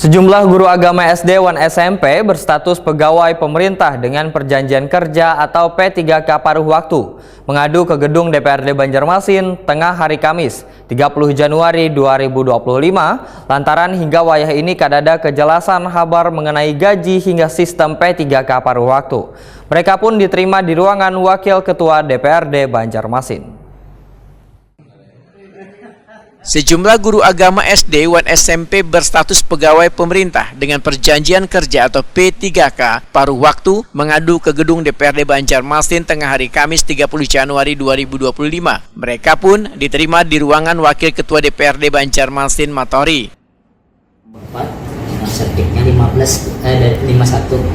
Sejumlah guru agama SD dan SMP berstatus pegawai pemerintah dengan perjanjian kerja atau P3K paruh waktu mengadu ke gedung DPRD Banjarmasin tengah hari Kamis 30 Januari 2025 lantaran hingga wayah ini kadada kejelasan kabar mengenai gaji hingga sistem P3K paruh waktu. Mereka pun diterima di ruangan Wakil Ketua DPRD Banjarmasin. Sejumlah guru agama SD dan SMP berstatus pegawai pemerintah dengan perjanjian kerja atau P3K paruh waktu mengadu ke gedung DPRD Banjarmasin tengah hari Kamis 30 Januari 2025. Mereka pun diterima di ruangan Wakil Ketua DPRD Banjarmasin Matori. Sertiknya 51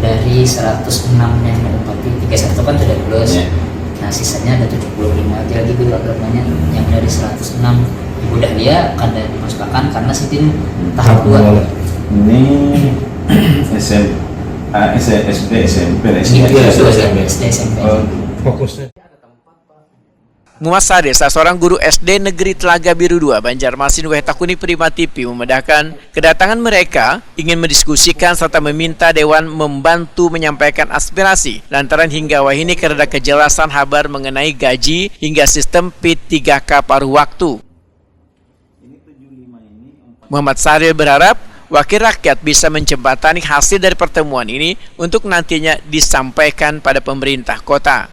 dari 106 yang menempati 31 kan sudah plus. Nah sisanya ada 75 lagi guru agamanya yang dari 106. Ibu Dahlia akan dimasukkan karena sitin tahap 2. Ini SD, SMP. Fokusnya. Muhammad Sades, seorang guru SD Negeri Telaga Biru 2 Banjarmasin Wehtakuni Prima TV memedahkan kedatangan mereka ingin mendiskusikan serta meminta Dewan membantu menyampaikan aspirasi lantaran hingga wahini karena kejelasan kabar mengenai gaji hingga sistem P3K paruh waktu. Muhammad Saril berharap wakil rakyat bisa menjembatani hasil dari pertemuan ini untuk nantinya disampaikan pada pemerintah kota.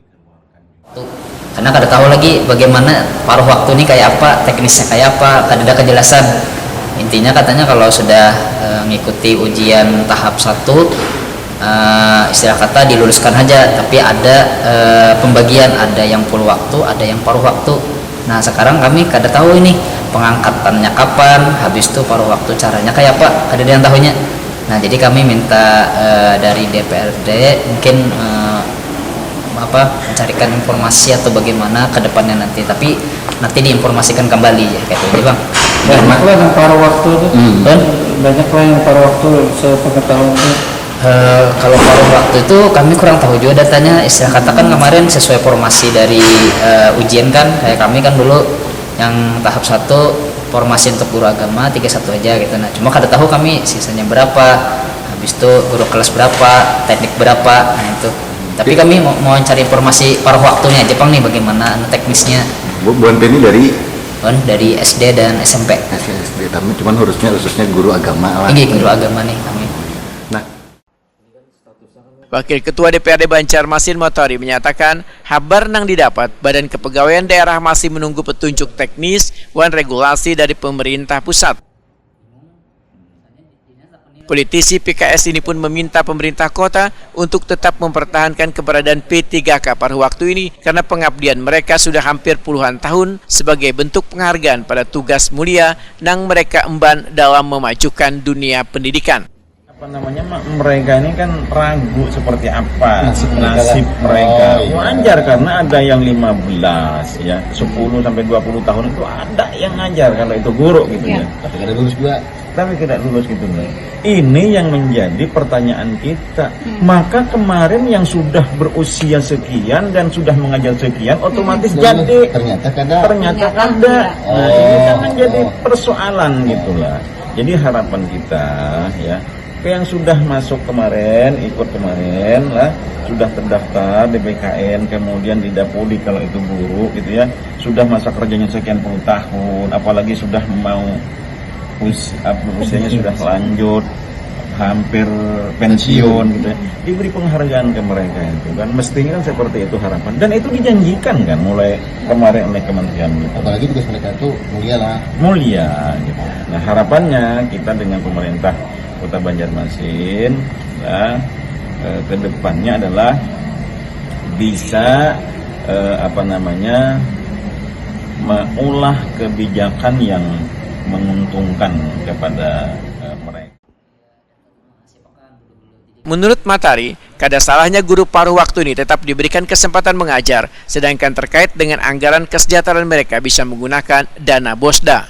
Karena kada tahu lagi bagaimana paruh waktu ini kayak apa, teknisnya kayak apa, kada ada kejelasan. Intinya katanya kalau sudah mengikuti ujian tahap 1, istilah kata diluluskan aja, tapi ada pembagian, ada yang full waktu, ada yang paruh waktu. Nah sekarang kami kada tahu ini pengangkatannya kapan, habis itu paruh waktu caranya kayak apa, kada ada yang tahunya. Nah jadi kami minta dari DPRD mungkin mencarikan informasi atau bagaimana ke depannya nanti, tapi nanti diinformasikan kembali ya kayak itu bang. Banyak lah yang paruh waktu itu, banyak lah yang paruh waktu sepengetahuan itu. Kalau paruh waktu itu kami kurang tahu juga datanya, istilah katakan kemarin sesuai formasi dari ujian kan, kayak kami kan dulu yang tahap 1 formasi untuk guru agama 31 aja gitu. Nah cuma kada tahu kami sisanya berapa, habis itu guru kelas berapa, teknik berapa, nah itu. Tapi kami mau cari informasi paruh waktunya aja bang nih, bagaimana teknisnya. Buan ini dari SD dan SMP. SD, tapi cuman khususnya guru agama lah. Ini guru agama nih kami. Nah, Wakil Ketua DPRD Banjarmasin Matori menyatakan kabar nang didapat Badan Kepegawaian Daerah masih menunggu petunjuk teknis dan regulasi dari pemerintah pusat. Politisi PKS ini pun meminta pemerintah kota untuk tetap mempertahankan keberadaan P3K paruh waktu ini karena pengabdian mereka sudah hampir puluhan tahun sebagai bentuk penghargaan pada tugas mulia nang mereka emban dalam memajukan dunia pendidikan. Mereka ini kan ragu seperti apa nasib mereka. Wajar karena ada yang 15 ya, 10 sampai 20 tahun itu ada yang ngajar kalau itu guru gitu ya. Tapi tidak lulus juga. Tapi tidak lulus gitu nih. Ini yang menjadi pertanyaan kita. Maka kemarin yang sudah berusia sekian dan sudah mengajar sekian otomatis jadi Ternyata ada. Nah, ini kan menjadi persoalan gitulah. Jadi harapan kita ya, yang sudah masuk kemarin, ikut kemarin lah, sudah terdaftar di BKN, kemudian didapuri kalau itu guru gitu ya, sudah masa kerjanya sekian puluh tahun, apalagi sudah mau usianya sudah lanjut, hampir pensiun gitu ya, diberi penghargaan ke mereka itu kan, mestinya kan seperti itu harapan, dan itu dijanjikan kan mulai kemarin oleh kementerian gitu. Apalagi tugas mereka itu mulia gitu. Nah harapannya kita dengan pemerintah Kota Banjarmasin ya, ke depannya adalah bisa mengolah kebijakan yang menguntungkan kepada mereka. Menurut Matari, kada salahnya guru paruh waktu ini tetap diberikan kesempatan mengajar, sedangkan terkait dengan anggaran kesejahteraan mereka bisa menggunakan dana Bosda.